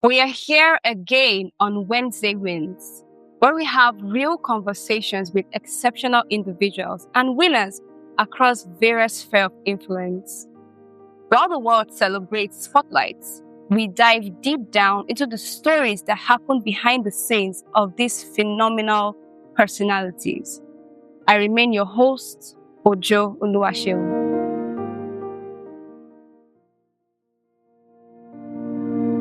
We are here again on Wednesday Wins, where we have real conversations with exceptional individuals and winners across various spheres of influence. While the world celebrates spotlights, we dive deep down into the stories that happen behind the scenes of these phenomenal personalities. I remain your host, Ojo Oluwaseun.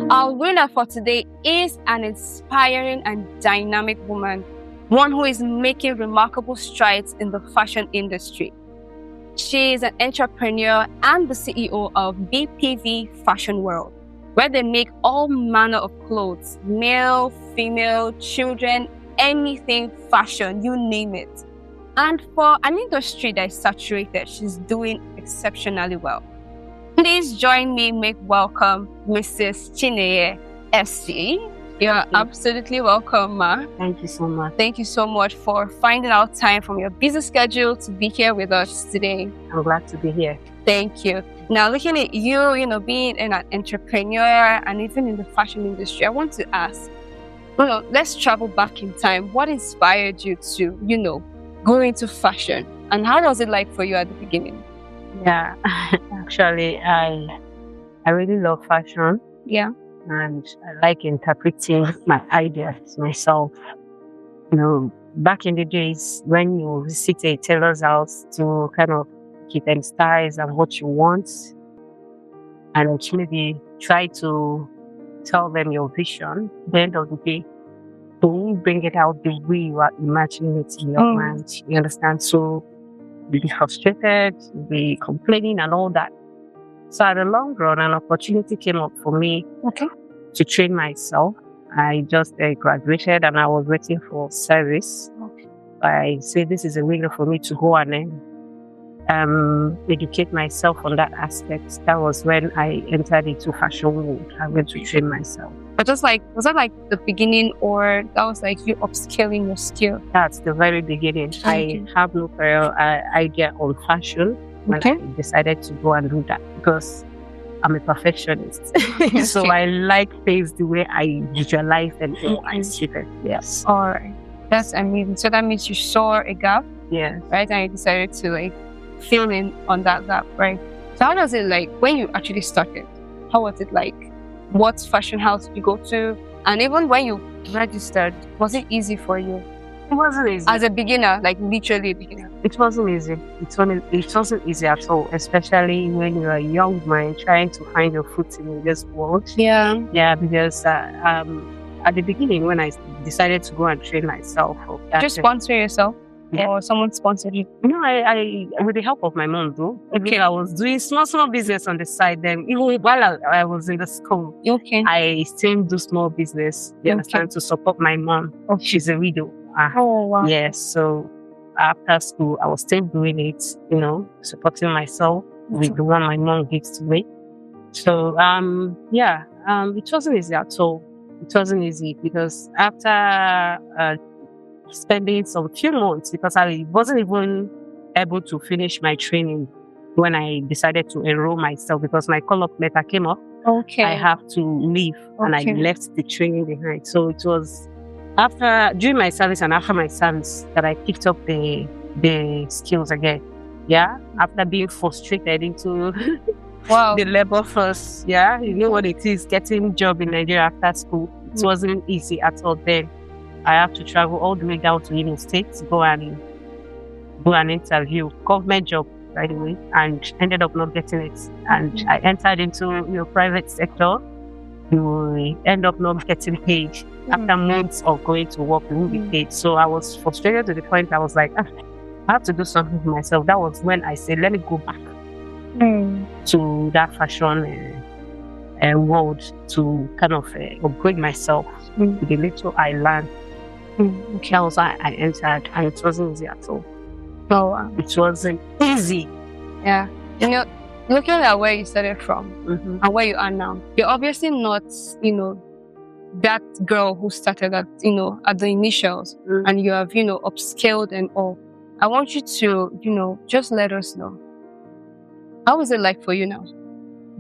Our winner for today is an inspiring and dynamic woman, one who is making remarkable strides in the fashion industry. She is an entrepreneur and the CEO of BPV Fashion World, where they make all manner of clothes, male, female, children, anything fashion, you name it. And for an industry that is saturated, she's doing exceptionally well. Please join me make welcome Mrs. Chineye Esii. You're absolutely welcome, ma. Thank you so much. Thank you so much for finding out time from your busy schedule to be here with us today. I'm glad to be here. Thank you. Now, looking at you, being an entrepreneur and even in the fashion industry, I want to ask, let's travel back in time. What inspired you to, go into fashion? And how was it like for you at the beginning? Yeah, actually, I really love fashion. Yeah. And I like interpreting my ideas myself. Back in the days when you visit a tailor's house to kind of give them styles and what you want, and maybe try to tell them your vision, at the end of the day, don't bring it out the way you are imagining it in your mind. You understand? So you'll be frustrated, you'll be complaining and all that. So at the long run, an opportunity came up for me to train myself. I just graduated and I was waiting for service. I said this is a window for me to go and educate myself on that aspect. That was when I entered into fashion world. I went to train myself. But was that like the beginning, or that was like you upscaling your skill? That's the very beginning. I have no prior idea on fashion when I decided to go and do that because I'm a perfectionist. So I like things the way I visualize them and I see them. Yes. All right. That's amazing. So that means you saw a gap. Yes. Right. And you decided to fill in on that gap, right? So how does it when you actually started? How was it like? What fashion house did you go to? And even when you registered, was it easy for you? It wasn't easy. As a beginner, literally a beginner. It wasn't easy. It wasn't easy at all, especially when you're a young mind trying to find your foot in this world. Yeah. Yeah, because at the beginning, when I decided to go and train myself. Just sponsor yourself? Yeah. Or someone sponsored you? No, I with the help of my mom, though. Okay. I was doing small business on the side. Then, even while I was in the school, I still do small business. You understand, to support my mom. She's a widow. Oh, wow. Yes. So after school, I was still doing it. Supporting myself with the one my mom gives to me. So it wasn't easy at all. It wasn't easy because after spending some few months, because I wasn't even able to finish my training when I decided to enroll myself because my call-up letter came up. I have to leave and I left the training behind. So it was during my service and after my service that I picked up the skills again. Yeah. After being frustrated into the labor force. Yeah. You know what it is, getting job in Nigeria after school. It wasn't easy at all then. I have to travel all the way down to Imo State to go and interview, government job, by the way, and ended up not getting it. And I entered into private sector. You end up not getting paid. After months of going to work, you won't be paid. So I was frustrated to the point I was like, I have to do something for myself. That was when I said, let me go back to that fashion world to kind of upgrade myself with the little I learned. That was why I entered, and it wasn't easy at all. Oh, wow. It wasn't easy. Yeah. Looking at where you started from and where you are now, you're obviously not, that girl who started at the initials and you have, upscaled and all. I want you to, just let us know. How is it like for you now?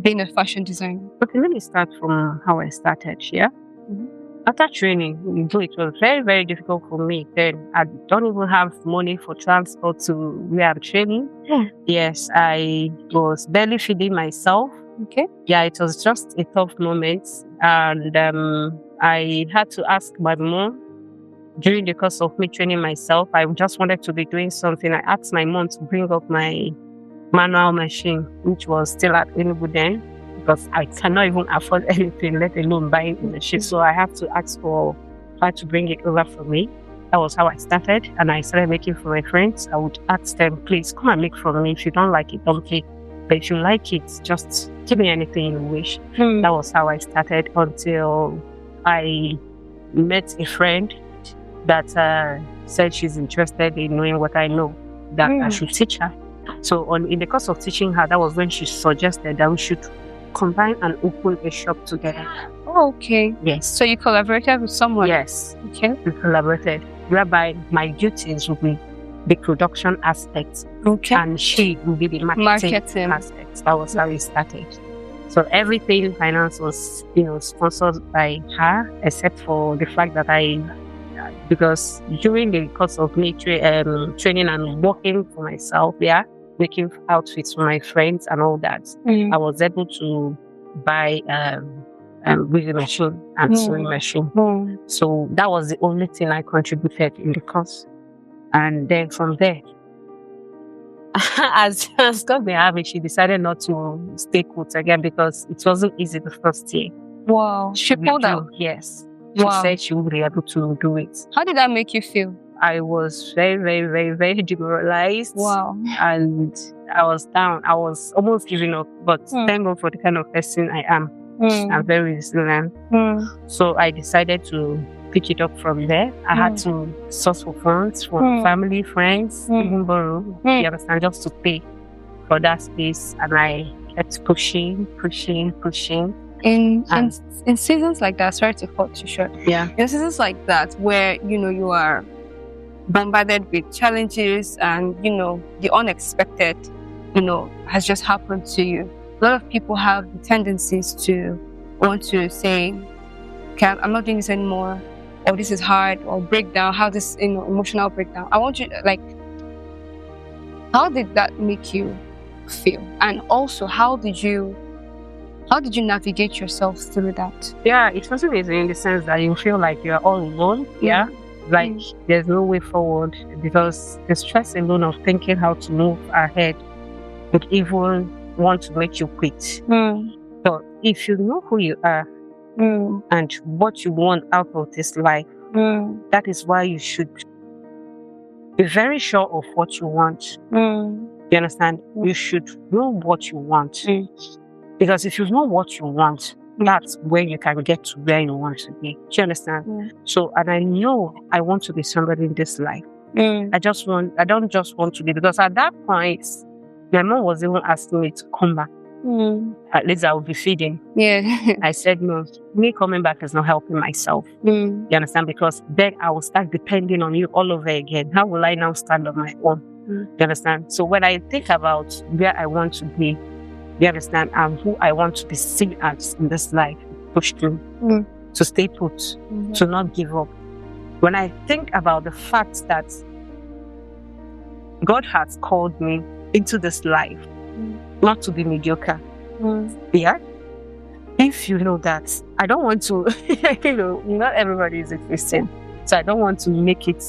being a fashion designer? Okay, let me start from how I started. Yeah. Mhm. After training, though it was very, very difficult for me. Then I don't even have money for transport to where I'm training. Yes, I was barely feeding myself. Okay. Yeah, it was just a tough moment. And I had to ask my mom during the course of me training myself. I just wanted to be doing something. I asked my mom to bring up my manual machine, which was still at Enugu then, because I cannot even afford anything, let alone buying a machine. So I have to ask for her to bring it over for me. That was how I started. And I started making for my friends. I would ask them, please come and make for me. If you don't like it, don't pay. But if you like it, just give me anything you wish. That was how I started until I met a friend that said she's interested in knowing what I know, that I should teach her. So in the course of teaching her, that was when she suggested that we should combine and open a shop together. Oh, okay. Yes. So you collaborated with someone? Yes. Okay. We collaborated, whereby my duties would be the production aspect, Okay. and she would be the marketing aspect. That was how we started. So everything finance was, sponsored by her, except for the fact that because during the course of me training and working for myself, making outfits for my friends and all that, I was able to buy weaving machine and sewing machine. So that was the only thing I contributed in the course. And then from there, as God may have it, she decided not to stay put again because it wasn't easy the first year. Wow. She pulled out? Yes. She said she would be able to do it. How did that make you feel? I was very, very, very, very demoralized. Wow. And I was down. I was almost giving up. But thank God for the kind of person I am. I'm very resilient. So I decided to pick it up from there. I had to source for funds from family, friends, even borrow, you understand, just to pay for that space. And I kept pushing. In seasons like that, sorry to cut you short. Yeah. In seasons like that, where you are bombarded with challenges and the unexpected, has just happened to you. A lot of people have the tendencies to want to say, "Okay, I'm not doing this anymore," or "This is hard," or breakdown. How this, emotional breakdown. I want you how did that make you feel? And also, how did you navigate yourself through that? Yeah, it wasn't easy in the sense that you feel like you are all alone. Yeah. Like there's no way forward because the stress alone of thinking how to move ahead would even want to make you quit. So if you know who you are and what you want out of this life, that is why you should be very sure of what you want. You understand? You should know what you want. Because if you know what you want, that's when you can get to where you want to be. Do you understand? So, and I know I want to be somebody in this life. I don't just want to be, because at that point, my mom was even asking me to come back. At least I will be feeding. Yeah. I said, no, me coming back is not helping myself. You understand? Because then I will start depending on you all over again. How will I now stand on my own? You understand? So when I think about where I want to be, you understand, and who I want to be seen as in this life, push through, to stay put, to not give up. When I think about the fact that God has called me into this life, not to be mediocre. Yeah. If you know that, I don't want to, not everybody is a Christian. So I don't want to make it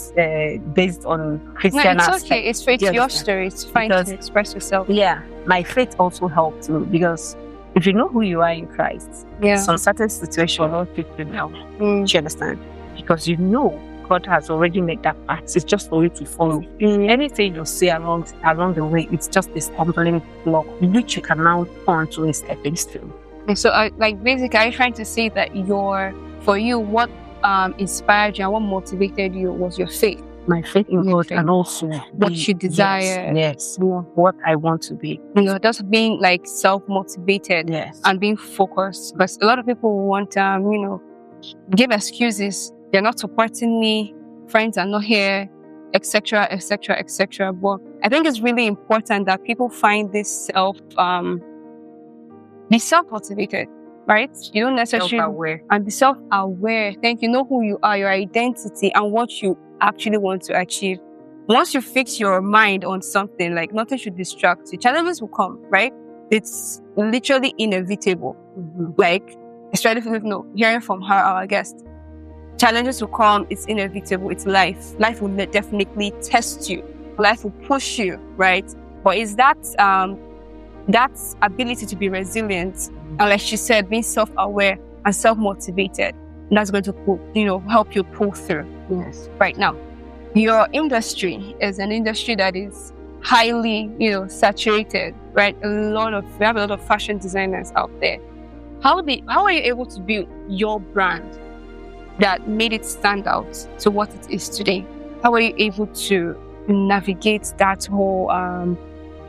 based on Christian aspect. No, it's okay. It's your story. It's fine to express yourself. Yeah. My faith also helped me because if you know who you are in Christ, some certain situation will not take you down. Do you understand? Because you know God has already made that path. It's just for you to follow. Anything you see along the way, it's just a stumbling block which you can now turn to a stepping stone. So, basically, are you trying to say that for you, what inspired you and what motivated you was your faith? My faith in God, and also what you desire. Yes, what I want to be. You're just being self-motivated and being focused. Because a lot of people want, give excuses. They're not supporting me. Friends are not here, etc., etc., etc. But I think it's really important that people find this Be self-motivated, right? You don't necessarily Self-aware. and be self-aware. Think you know who you are, your identity, and what you actually want to achieve. Once you fix your mind on something, like nothing should distract you. Challenges will come, right? It's literally inevitable. Like, especially if hearing from her, our guest. Challenges will come, it's inevitable, it's life. Life will definitely test you. Life will push you, right? But it's that ability to be resilient, and like she said, being self-aware and self-motivated, that's going to help you pull through. Yes. Right now, your industry is an industry that is highly, saturated, right? We have a lot of fashion designers out there. How are you able to build your brand that made it stand out to what it is today? How are you able to navigate that whole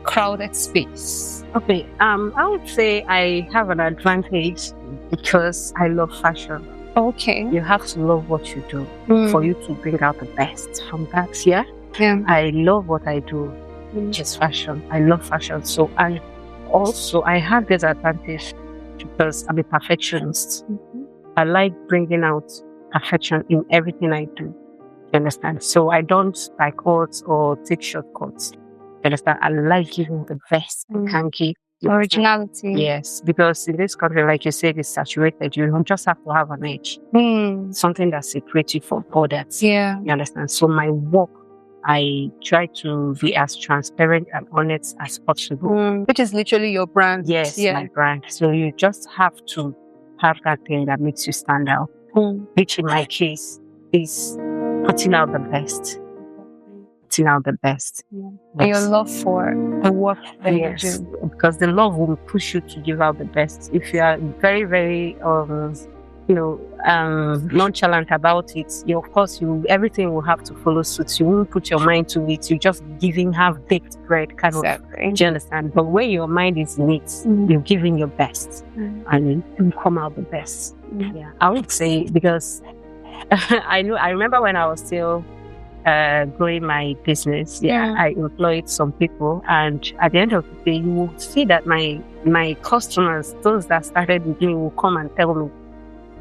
crowded space? Okay, I would say I have an advantage because I love fashion. Okay. You have to love what you do for you to bring out the best from that. Yeah. I love what I do, which is fashion. I love fashion. So, and also I have this advantage because I'm a perfectionist. I like bringing out perfection in everything I do. You understand? So I don't like odds or take shortcuts. You understand? I like giving the best I can give. Originality. Yes, because in this country, like you said, it's saturated. You don't just have to have an edge. Something that separates you from others. Yeah. You understand? So my work, I try to be as transparent and honest as possible. Which is literally your brand. Yes, my brand. So you just have to have that thing that makes you stand out. Which in my case is putting out the best. Putting out the best. And your love for the work that you do. Because the love will push you to give out the best. If you are very, very nonchalant about it, of course everything will have to follow suit. You won't put your mind to it. You're just giving half-baked bread kind of. Do you understand? But when your mind is in it, you're giving your best and you come out the best. Yeah, I would say, because I remember when I was still growing my business, I employed some people, and at the end of the day, you will see that my customers, those that started with me, will come and tell me,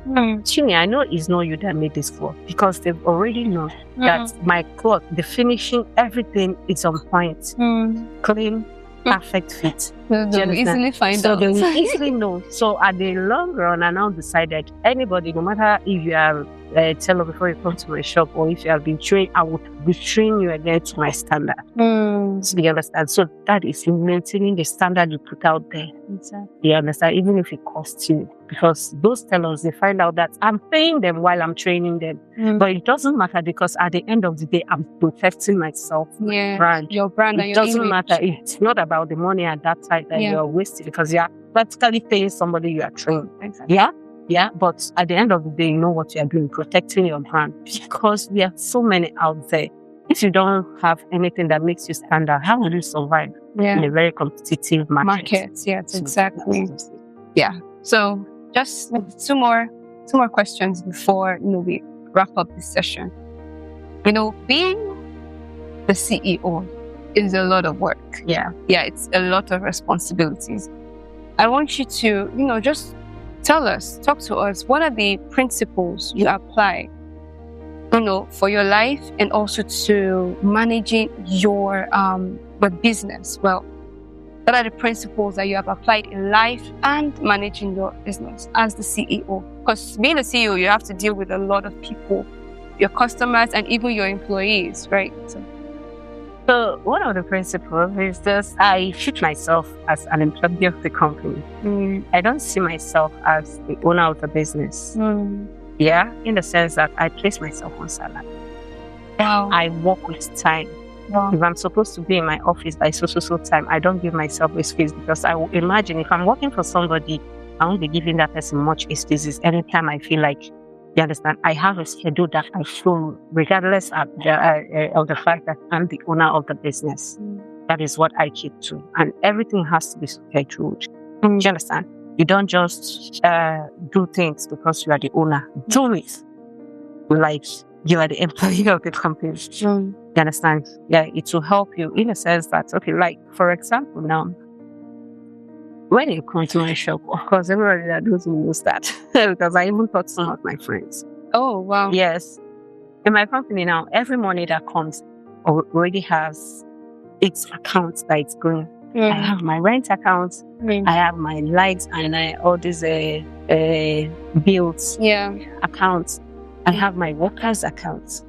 Chineye, I know it's not you that made this cloth, because they've already known that my cloth, the finishing, everything is on point, clean, perfect fit. They'll easily find out. So they will easily know. So at the long run, I now decided anybody, no matter if you are a teller before you come to my shop, or if you have been trained, I would retrain you again to my standard. So you understand? So that is maintaining the standard you put out there. Exactly. You understand? Even if it costs you. Because those tellers, they find out that I'm paying them while I'm training them. But it doesn't matter, because at the end of the day, I'm protecting myself, my brand. Your brand and your image. It doesn't matter. It's not about the money at that time that you're wasting, because you're practically paying somebody you are training. Exactly. Yeah, but at the end of the day, you know what you are doing, protecting your brand, because we have so many out there. If you don't have anything that makes you stand out, how will you survive in a very competitive market? Yes, exactly. Yeah. So just two more questions before we wrap up this session. Being the CEO is a lot of work. Yeah, it's a lot of responsibilities. I want you to, just talk to us, what are the principles you apply, for your life, and also to managing your business? Well, what are the principles that you have applied in life and managing your business as the CEO? Because being a CEO, you have to deal with a lot of people, your customers, and even your employees, right? So one of the principles is just, I treat myself as an employee of the company. I don't see myself as the owner of the business. Yeah, in the sense that I place myself on salary. Wow. I work with time. Wow. If I'm supposed to be in my office by so time, I don't give myself a space, because I will imagine if I'm working for somebody, I won't be giving that person much excuses anytime I feel like, you understand, I have a schedule that I follow, regardless of the fact that I'm the owner of the business. That is what I keep to. And everything has to be scheduled. Do you understand? You don't just do things because you are the owner. Do it like you are the employee of the company. You understand? Yeah, it will help you in a sense that, okay, like, for example, now, When it comes to my shop, of course, everybody that knows me knows that because I even taught some of my friends. Oh, wow. Yes. In my company now, every money that comes already has its account that it's going. I have my rent account, I have my lights and all these bills accounts. I have my workers' accounts.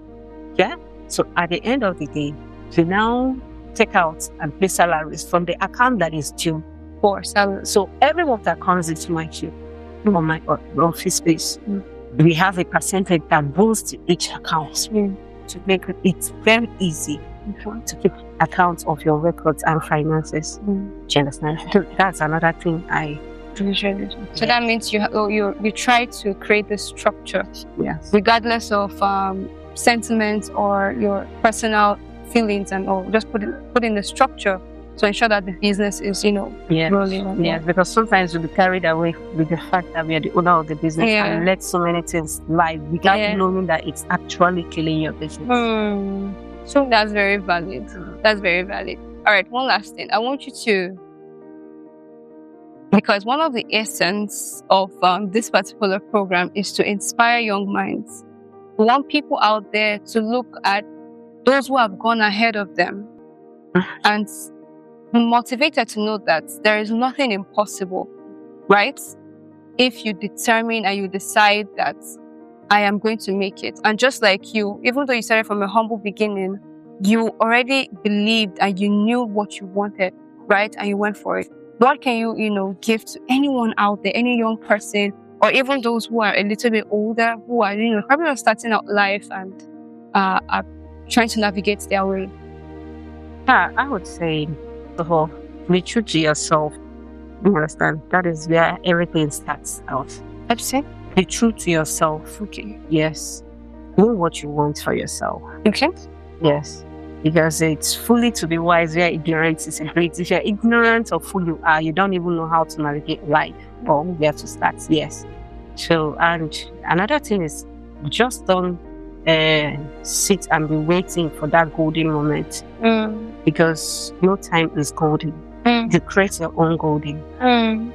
Yeah. So at the end of the day, we now take out and pay salaries from the account that is due for salary. So every month that comes into my queue on my office space, we have a percentage that goes to each account to make it very easy to keep account of your records and finances. Do you understand? That's another thing I appreciate. So that means you try to create the structure, regardless of sentiments or your personal feelings, and all. Just put in the structure to ensure that the business is, rolling. Yes, because sometimes we'll be carried away with the fact that we are the owner of the business and let so many things lie without knowing that it's actually killing your business. So that's very valid. That's very valid. All right, one last thing. I want you to, because one of the essence of this particular program is to inspire young minds. We want people out there to look at those who have gone ahead of them and be motivated to know that there is nothing impossible, right? If you determine and you decide that I am going to make it. And just like you, even though you started from a humble beginning, you already believed and you knew what you wanted, right? And you went for it. What can you, give to anyone out there, any young person, or even those who are a little bit older, who are, probably not starting out life and are trying to navigate their way? I would say, first of all, be true to yourself. You understand? That is where everything starts out. What'd you say? Be true to yourself. Okay. Yes. Know what you want for yourself. Okay. Yes. Because it's fully to be wise where ignorance is a bliss. If you're ignorant of who you are, you don't even know how to navigate life or where to start. Yes. So, and another thing is just don't sit and be waiting for that golden moment. Because no time is golden. You create your own golden.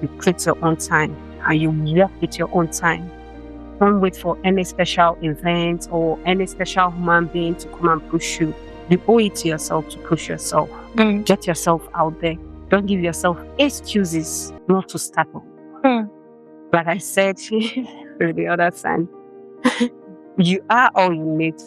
You create your own time. And you work with your own time. Don't wait for any special event or any special human being to come and push you. You owe it to yourself to push yourself. Get yourself out there. Don't give yourself excuses not to start up. Like I said for the other time, you are all you need.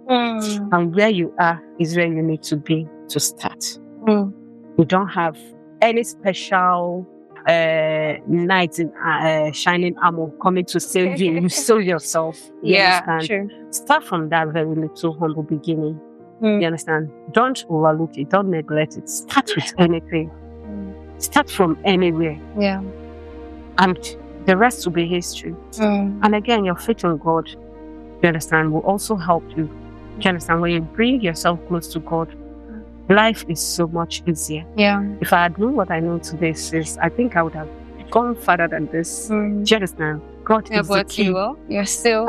And where you are is where you need to be to start. You don't have any special knight in shining armor coming to save you. You save yourself. You understand? Sure. Start from that very little humble beginning. You understand? Don't overlook it. Don't neglect it. Start with anything. Start from anywhere. Yeah. And the rest will be history. And again, your faith in God, you understand, will also help you. You understand? When you bring yourself close to God, life is so much easier. Yeah. If I had known what I know today, sis, I think I would have gone further than this. Do you understand? God is the key. You're still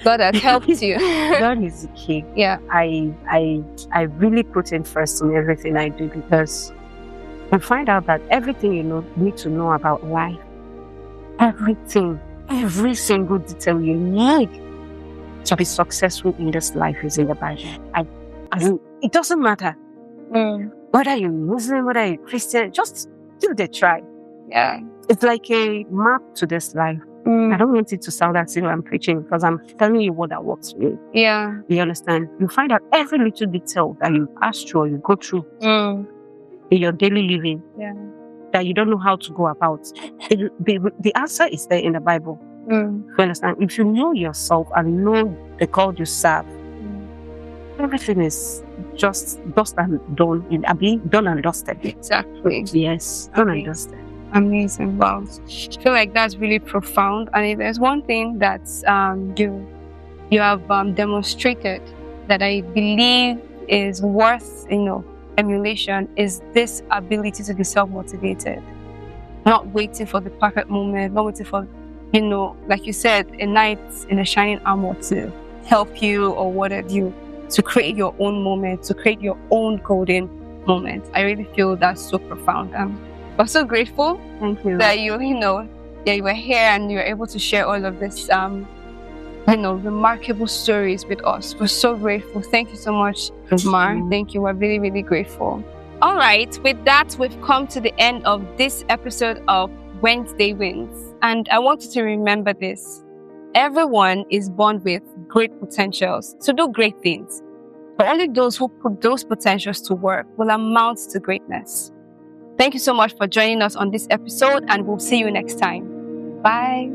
God has helped you. God is the key. Yeah. I really put in first in everything I do, because I find out that everything you need to know about life, everything, every single detail you need to be successful in this life is in the Bible. It doesn't matter whether you're Muslim, whether you're Christian, just do the try. Yeah. It's like a map to this life. I don't want it to sound as if I'm preaching, because I'm telling you what that works for me. Yeah. You understand? You find out every little detail that you pass through or you go through in your daily living that you don't know how to go about. The answer is there in the Bible. You understand? If you know yourself and know the God you serve, everything is just dust and done. Done and dusted. Exactly. Yes, done and dusted. Amazing. Wow. I feel like that's really profound. And if there's one thing that you have demonstrated that I believe is worth emulation, is this ability to be self-motivated, not waiting for the perfect moment, not waiting for like you said, a knight in a shining armor to help you or what have you, to create your own moment, to create your own golden moment. I really feel that's so profound. We're so grateful Thank you. that you were here and you were able to share all of this, remarkable stories with us. We're so grateful. Thank you so much, Mar. Thank you. We're really, really grateful. All right. With that, we've come to the end of this episode of Wednesday Wins. And I want you to remember this. Everyone is born with great potentials to do great things. But only those who put those potentials to work will amount to greatness. Thank you so much for joining us on this episode, and we'll see you next time. Bye.